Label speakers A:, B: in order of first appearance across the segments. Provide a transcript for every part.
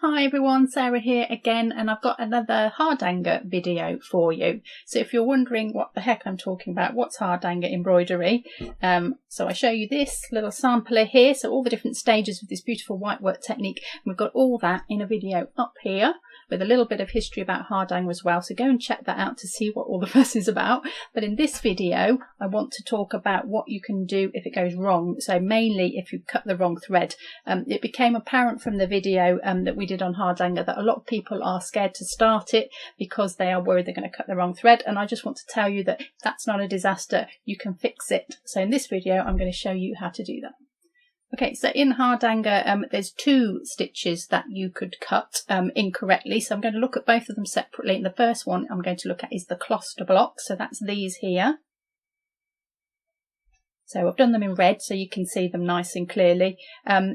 A: Hi everyone, Sarah here again, and I've got another Hardanger video for you. So if you're wondering what the heck I'm talking about, what's Hardanger embroidery? So I show you this little sampler here, so all the different stages of this beautiful white work technique, and we've got all that in a video up here with a little bit of history about Hardanger as well, so go and check that out to see what all the fuss is about. But in this video I want to talk about what you can do if it goes wrong, so mainly if you cut the wrong thread. It became apparent from the video that we did on Hardanger that a lot of people are scared to start it because they are worried they're going to cut the wrong thread, and I just want to tell you that that's not a disaster. You can fix it. So in this video I'm going to show you how to do that. Okay, so in Hardanger there's two stitches that you could cut incorrectly, so I'm going to look at both of them separately. And the first one I'm going to look at is the cluster block, so that's these here. So I've done them in red so you can see them nice and clearly.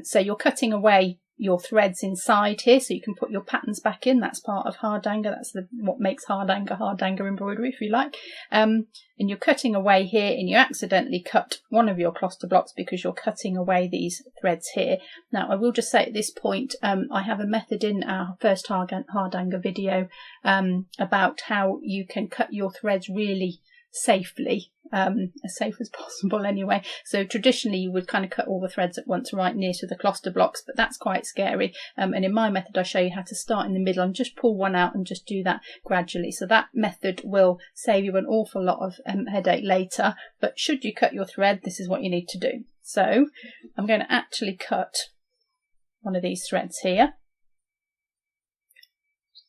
A: So you're cutting away your threads inside here so you can put your patterns back in. That's part of Hardanger. That's what makes Hardanger embroidery, if you like. And you're cutting away here, and you accidentally cut one of your cluster blocks because you're cutting away these threads here. Now I will just say at this point, I have a method in our first Hardanger video about how you can cut your threads really safely, as safe as possible anyway. So traditionally you would kind of cut all the threads at once right near to the cluster blocks, but that's quite scary. And in my method I show you how to start in the middle and just pull one out and just do that gradually. So that method will save you an awful lot of headache later, but should you cut your thread, this is what you need to do. So I'm going to actually cut one of these threads here.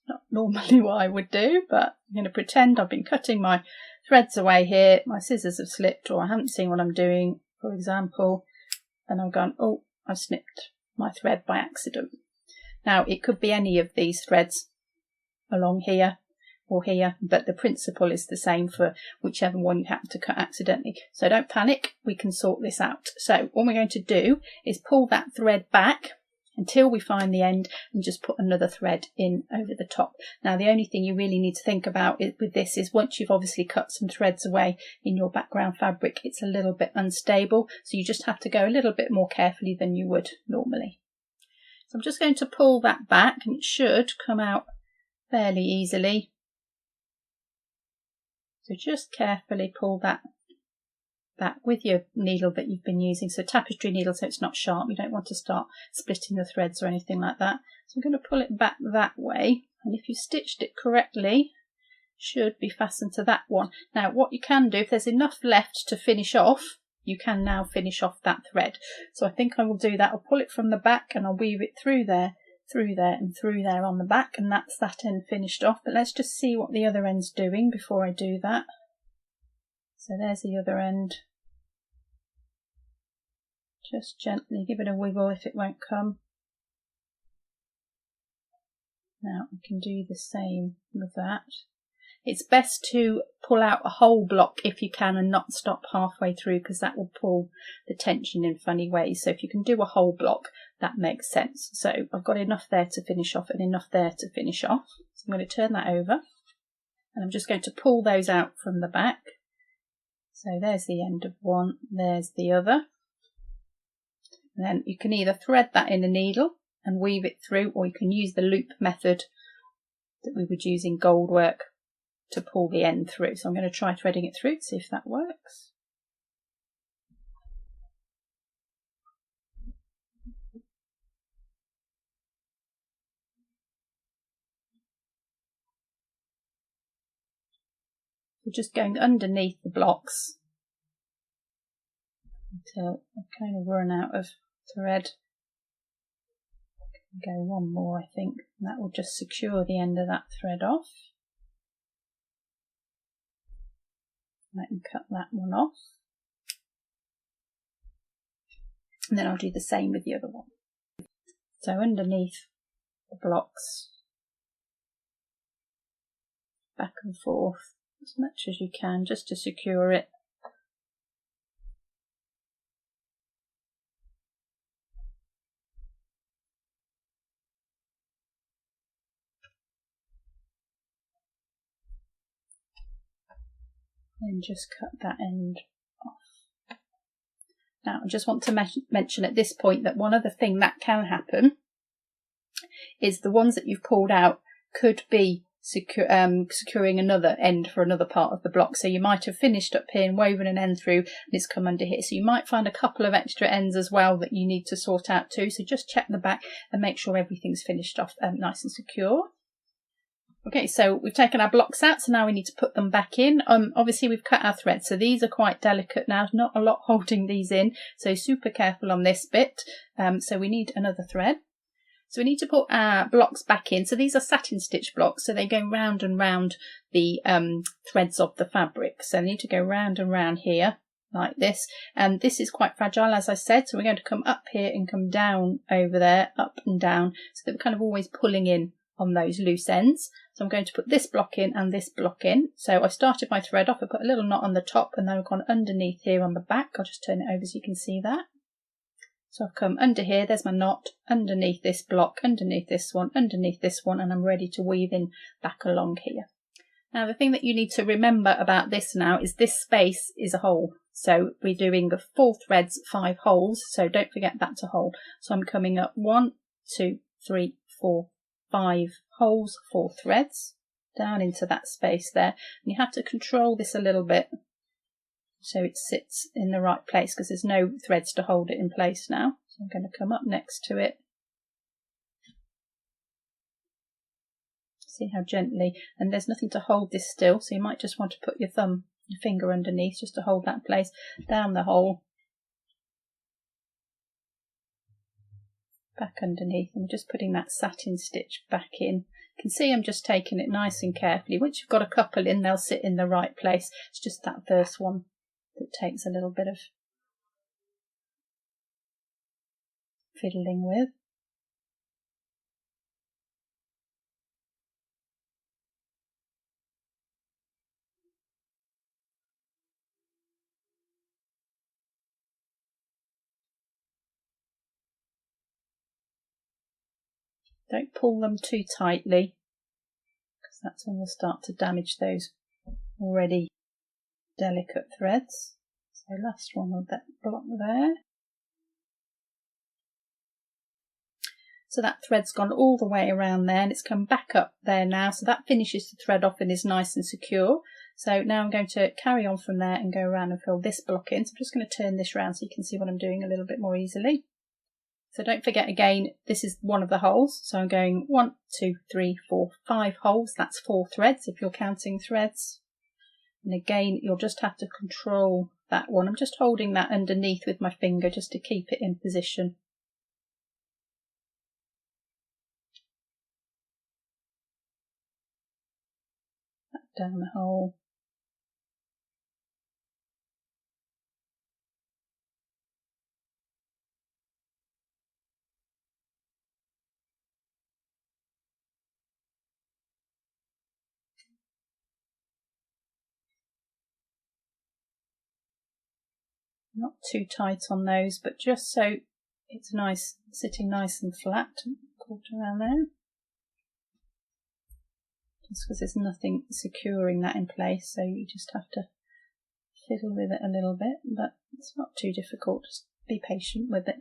A: Not normally what I would do, but I'm going to pretend I've been cutting my threads away here. My scissors have slipped, or I haven't seen what I'm doing, for example, and I've gone, oh, I've snipped my thread by accident. Now it could be any of these threads along here or here, but the principle is the same for whichever one you happen to cut accidentally. So don't panic, we can sort this out. So what we're going to do is pull that thread back until we find the end and just put another thread in over the top. Now the only thing you really need to think about with this is once you've obviously cut some threads away in your background fabric, it's a little bit unstable, so you just have to go a little bit more carefully than you would normally. So I'm just going to pull that back, and it should come out fairly easily. So just carefully pull that back with your needle that you've been using, so tapestry needle, so it's not sharp. You don't want to start splitting the threads or anything like that. So I'm going to pull it back that way, and if you stitched it correctly, should be fastened to that one. Now what you can do, if there's enough left to finish off, you can now finish off that thread. So I think I will do that. I'll pull it from the back and I'll weave it through there and through there on the back, and that's that end finished off. But let's just see what the other end's doing before I do that. So there's the other end. Just gently give it a wiggle if it won't come. Now I can do the same with that. It's best to pull out a whole block if you can and not stop halfway through, because that will pull the tension in funny ways. So if you can do a whole block, that makes sense. So I've got enough there to finish off and enough there to finish off. So I'm going to turn that over, and I'm just going to pull those out from the back. So there's the end of one, there's the other. And then you can either thread that in a needle and weave it through, or you can use the loop method that we would use in gold work to pull the end through. So I'm going to try threading it through to see if that works. We're just going underneath the blocks until I kind of run out of thread. Go one more, I think, and that will just secure the end of that thread off. And I can cut that one off, and then I'll do the same with the other one. So underneath the blocks, back and forth as much as you can, just to secure it. And just cut that end off. Now I just want to mention at this point that one other thing that can happen is the ones that you've pulled out could be securing another end for another part of the block. So you might have finished up here and woven an end through and it's come under here. So you might find a couple of extra ends as well that you need to sort out too. So just check the back and make sure everything's finished off nice and secure. Okay, so we've taken our blocks out, so now we need to put them back in. Obviously we've cut our threads, so these are quite delicate now. There's not a lot holding these in, so super careful on this bit. So we need another thread. So we need to put our blocks back in. So these are satin stitch blocks, so they go round and round the threads of the fabric. So they need to go round and round here like this. And this is quite fragile, as I said, so we're going to come up here and come down over there, up and down, so that we're kind of always pulling in on those loose ends. So I'm going to put this block in and this block in. So I started my thread off, I put a little knot on the top and then I've gone underneath here on the back. I'll just turn it over so you can see that. So I've come under here, there's my knot, underneath this block, underneath this one, underneath this one, and I'm ready to weave in back along here. Now the thing that you need to remember about this now is this space is a hole. So we're doing 4 threads, 5 holes, so don't forget that to hold. So I'm coming up 1, 2, 3, 4, 5 holes, 4 threads down into that space there. And you have to control this a little bit so it sits in the right place, because there's no threads to hold it in place now. So I'm going to come up next to it. See how gently, and there's nothing to hold this still, so you might just want to put your finger underneath just to hold that in place, down the hole, back underneath. I'm just putting that satin stitch back in. You can see I'm just taking it nice and carefully. Once you've got a couple in, they'll sit in the right place. It's just that first one that takes a little bit of fiddling with. Don't pull them too tightly, because that's when we'll start to damage those already delicate threads. So last one of that block there. So that thread's gone all the way around there and it's come back up there now. So that finishes the thread off and is nice and secure. So now I'm going to carry on from there and go around and fill this block in. So I'm just going to turn this round so you can see what I'm doing a little bit more easily. So don't forget again, this is one of the holes. So I'm going 1, 2, 3, 4, 5 holes. That's 4 threads if you're counting threads. And again, you'll just have to control that one. I'm just holding that underneath with my finger just to keep it in position. Back down the hole. Not too tight on those, but just so it's nice, sitting nice and flat, quarter around there. Just because there's nothing securing that in place, so you just have to fiddle with it a little bit, but it's not too difficult, just be patient with it.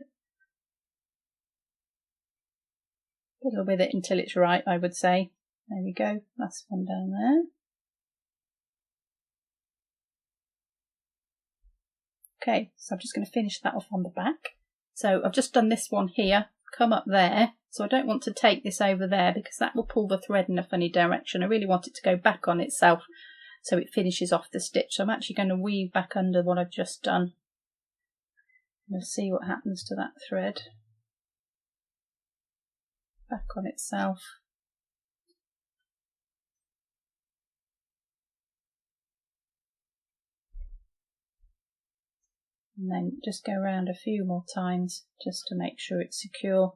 A: Fiddle with it until it's right, I would say. There we go, last one down there. Okay, so I'm just going to finish that off on the back. So I've just done this one here, come up there. So I don't want to take this over there because that will pull the thread in a funny direction. I really want it to go back on itself so it finishes off the stitch. So I'm actually going to weave back under what I've just done. We'll see what happens to that thread. Back on itself. And then just go around a few more times just to make sure it's secure.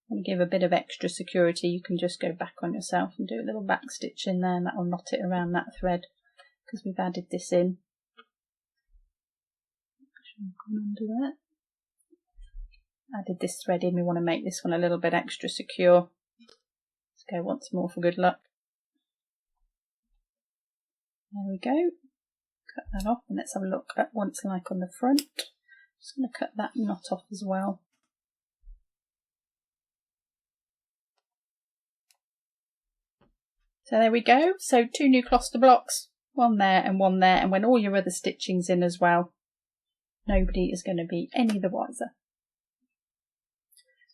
A: And give a bit of extra security, you can just go back on yourself and do a little back stitch in there, and that will knot it around that thread because we've added this in. Under that. Added this thread in, we want to make this one a little bit extra secure. Let's go once more for good luck. There we go. Cut that off and let's have a look at what it's like on the front. Just going to cut that knot off as well. So there we go. So 2 new cluster blocks, one there, and when all your other stitching's in as well, nobody is going to be any the wiser.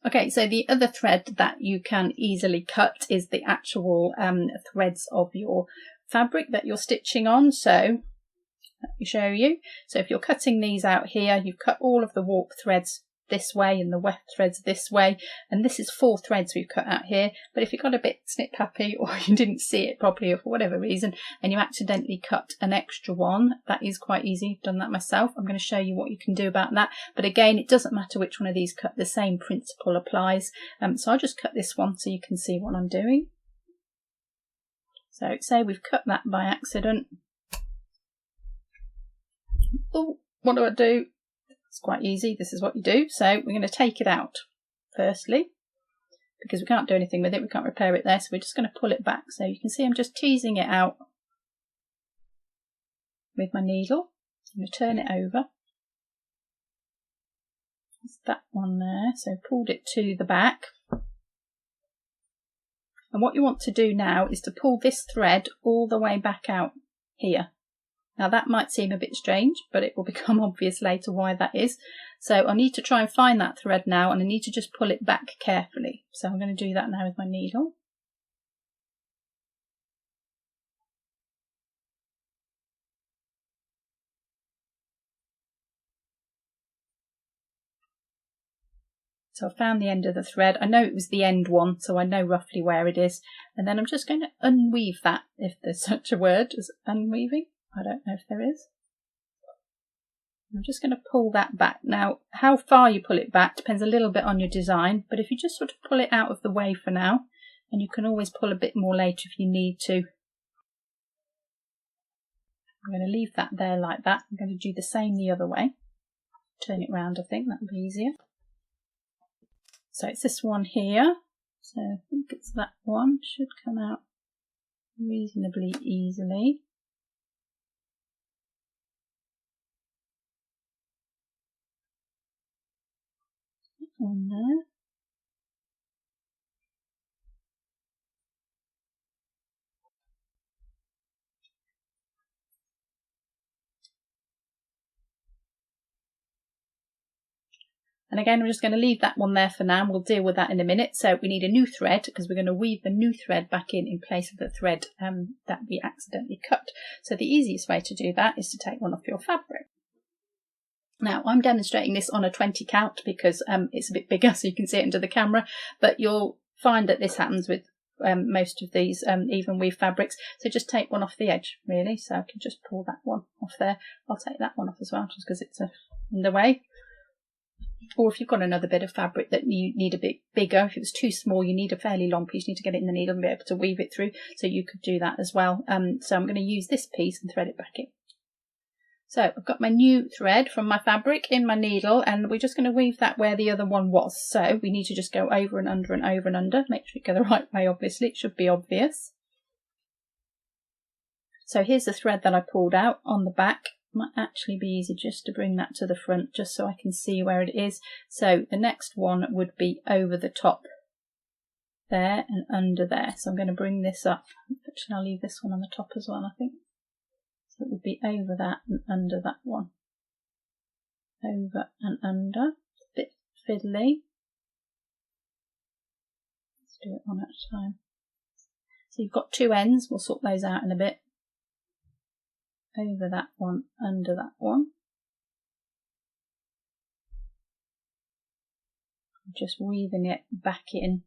A: Okay, so the other thread that you can easily cut is the actual threads of your fabric that you're stitching on. So let me show you. So if you're cutting these out here, you've cut all of the warp threads this way and the weft threads this way, and this is 4 threads we've cut out here. But if you got a bit snip happy, or you didn't see it properly, or for whatever reason, and you accidentally cut an extra one, that is quite easy. I've done that myself. I'm going to show you what you can do about that. But again, it doesn't matter which one of these cut, the same principle applies. So I'll just cut this one so you can see what I'm doing. So say we've cut that by accident. Oh, what do? It's quite easy. This is what you do. So we're going to take it out firstly, because we can't do anything with it. We can't repair it there. So we're just going to pull it back. So you can see I'm just teasing it out with my needle. I'm going to turn it over. There's that one there. So pulled it to the back. And what you want to do now is to pull this thread all the way back out here. Now that might seem a bit strange, but it will become obvious later why that is. So I need to try and find that thread now, and I need to just pull it back carefully. So I'm going to do that now with my needle. So I found the end of the thread. I know it was the end one, so I know roughly where it is. And then I'm just going to unweave that, if there's such a word as unweaving. I don't know if there is. I'm just going to pull that back. Now, how far you pull it back depends a little bit on your design, but if you just sort of pull it out of the way for now, and you can always pull a bit more later if you need to. I'm going to leave that there like that. I'm going to do the same the other way. Turn it round, I think that'll be easier. So it's this one here. So I think it's that one. Should come out reasonably easily. On there. And again, we're just going to leave that one there for now, and we'll deal with that in a minute. So we need a new thread, because we're going to weave the new thread back in place of the thread that we accidentally cut. So the easiest way to do that is to take one off your fabric. Now, I'm demonstrating this on a 20 count because it's a bit bigger, so you can see it under the camera, but you'll find that this happens with most of these even weave fabrics. So just take one off the edge, really. So I can just pull that one off there. I'll take that one off as well, just because it's in the way. Or if you've got another bit of fabric that you need a bit bigger, if it was too small, you need a fairly long piece, you need to get it in the needle and be able to weave it through. So you could do that as well. So I'm going to use this piece and thread it back in. So I've got my new thread from my fabric in my needle, and we're just going to weave that where the other one was. So we need to just go over and under and over and under. Make sure you go the right way, obviously. It should be obvious. So here's the thread that I pulled out on the back. Might actually be easy just to bring that to the front, just so I can see where it is. So the next one would be over the top there and under there. So I'm going to bring this up. Actually, I'll leave this one on the top as well, I think. So it would be over that and under that one. Over and under. It's a bit fiddly. Let's do it one at a time. So you've got 2 ends. We'll sort those out in a bit. Over that one, under that one. Just weaving it back in.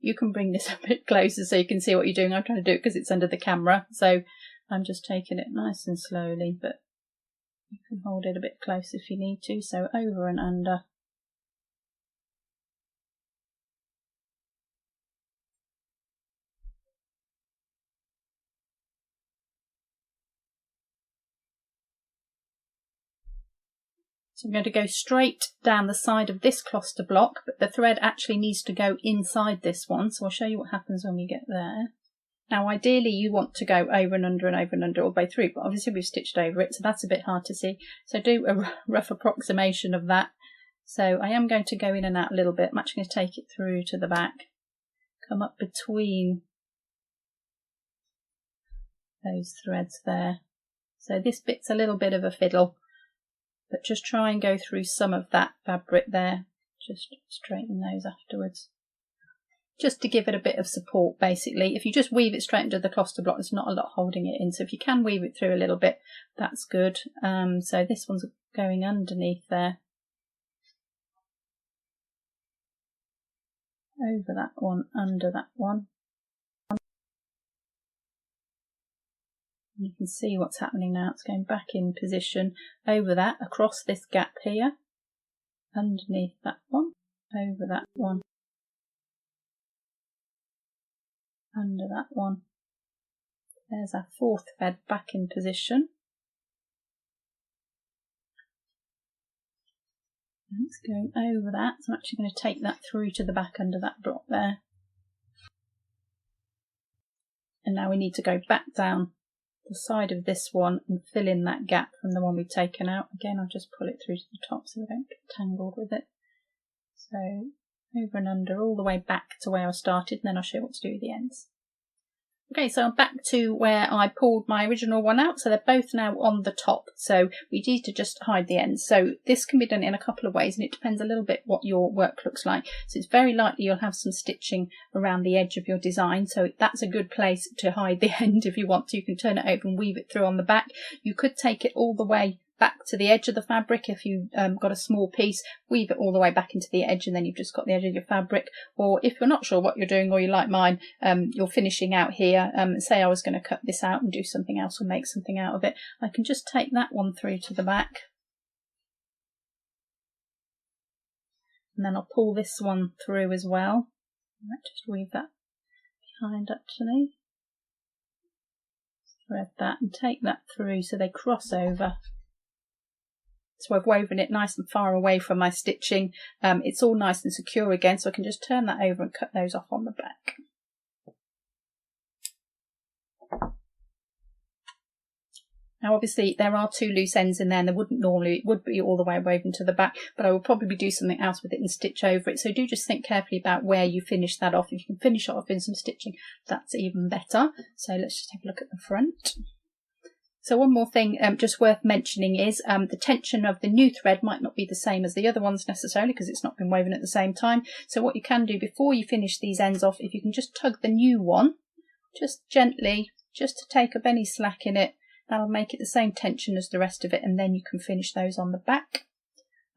A: You can bring this a bit closer so you can see what you're doing. I'm trying to do it because it's under the camera, so I'm just taking it nice and slowly, but you can hold it a bit close if you need to. So over and under. So I'm going to go straight down the side of this cluster block, but the thread actually needs to go inside this one. So I'll show you what happens when we get there. Now, ideally, you want to go over and under and over and under all the way through, but obviously we've stitched over it, so that's a bit hard to see. So do a rough approximation of that. So I am going to go in and out a little bit. I'm actually going to take it through to the back, come up between those threads there. So this bit's a little bit of a fiddle, but just try and go through some of that fabric there. Just straighten those afterwards, just to give it a bit of support. Basically, if you just weave it straight into the cluster block, there's not a lot holding it in, so if you can weave it through a little bit, that's good. So this one's going underneath there, over that one, under that one. You can see what's happening now. It's going back in position, over that, across this gap here, underneath that one, over that one, under that one. There's our fourth thread back in position. And it's going over that, so I'm actually going to take that through to the back under that block there. And now we need to go back down the side of this one and fill in that gap from the one we've taken out. Again, I'll just pull it through to the top so we don't get tangled with it. So over and under, all the way back to where I started, and then I'll show you what to do with the ends. Okay, so I'm back to where I pulled my original one out, so they're both now on the top, so we need to just hide the ends. So this can be done in a couple of ways, and it depends a little bit what your work looks like. So it's very likely you'll have some stitching around the edge of your design, so that's a good place to hide the end. If you want to, you can turn it over and weave it through on the back. You could take it all the way back to the edge of the fabric if you've got a small piece, weave it all the way back into the edge, and then you've just got the edge of your fabric. Or if you're not sure what you're doing, or you like mine, you're finishing out here, say I was going to cut this out and do something else or make something out of it, I can just take that one through to the back, and then I'll pull this one through as well. I might just weave that behind actually, thread that and take that through so they cross over. So I've woven it nice and far away from my stitching. It's all nice and secure again, so I can just turn that over and cut those off on the back. Now obviously there are two loose ends in there, and there wouldn't normally, it would be all the way woven to the back, but I will probably do something else with it and stitch over it. So do just think carefully about where you finish that off. If you can finish it off in some stitching, that's even better. So let's just take a look at the front. So one more thing just worth mentioning is the tension of the new thread might not be the same as the other ones necessarily, because it's not been woven at the same time. So what you can do before you finish these ends off, if you can just tug the new one, just gently, just to take up any slack in it, that'll make it the same tension as the rest of it, and then you can finish those on the back.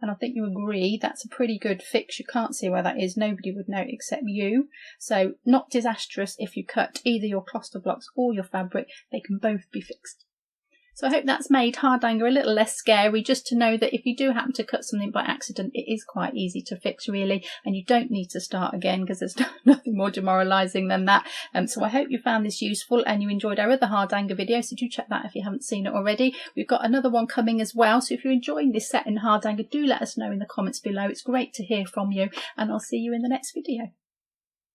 A: And I think you agree that's a pretty good fix. You can't see where that is, nobody would know except you. So not disastrous if you cut either your cluster blocks or your fabric, they can both be fixed. So I hope that's made Hardanger a little less scary, just to know that if you do happen to cut something by accident, it is quite easy to fix really, and you don't need to start again, because there's nothing more demoralising than that. So I hope you found this useful and you enjoyed our other Hardanger video, so do check that if you haven't seen it already. We've got another one coming as well, so if you're enjoying this set in Hardanger, do let us know in the comments below. It's great to hear from you, and I'll see you in the next video.